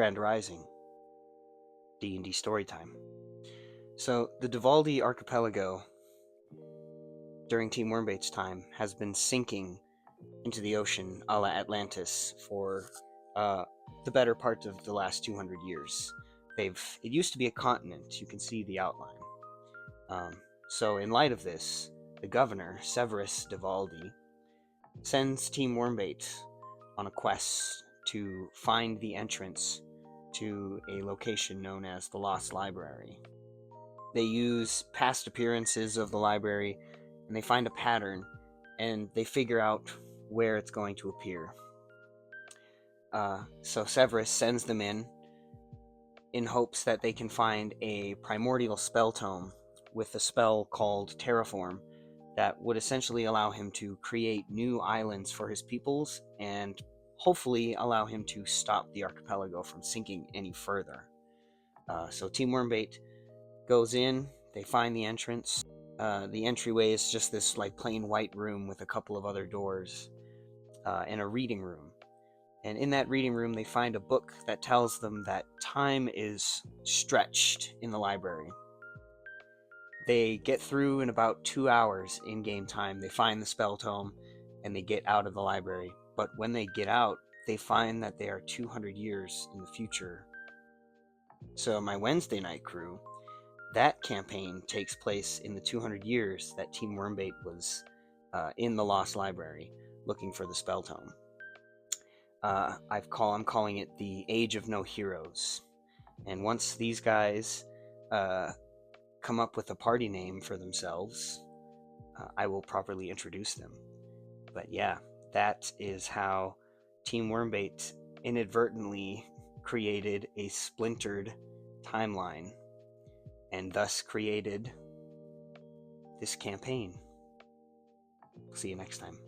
Grand Rising, D&D Storytime. So, the Duvaldi Archipelago, during Team Wormbait's time, has been sinking into the ocean a la Atlantis for the better part of the last 200 years. It used to be a continent, you can see the outline. So, in light of this, the governor, Severus Duvaldi, sends Team Wormbait on a quest to find the entrance to a location known as the Lost Library. They use past appearances of the library, and they find a pattern, and they figure out where it's going to appear. So Severus sends them in hopes that they can find a primordial spell tome with a spell called Terraform that would essentially allow him to create new islands for his peoples and hopefully allow him to stop the archipelago from sinking any further. So Team Wormbait goes in, they find the entrance. The entryway is just this like plain white room with a couple of other doors and a reading room. And in that reading room, they find a book that tells them that time is stretched in the library. They get through in about 2 hours in game time. They find the spell tome and they get out of the library. But when they get out, they find that they are 200 years in the future. So my Wednesday night crew, that campaign takes place in the 200 years that Team Wormbait was in the Lost Library looking for the spell tome. I'm calling it the Age of No Heroes. And once these guys come up with a party name for themselves, I will properly introduce them. But yeah, that is how Team Wormbait inadvertently created a splintered timeline and thus created this campaign. See you next time.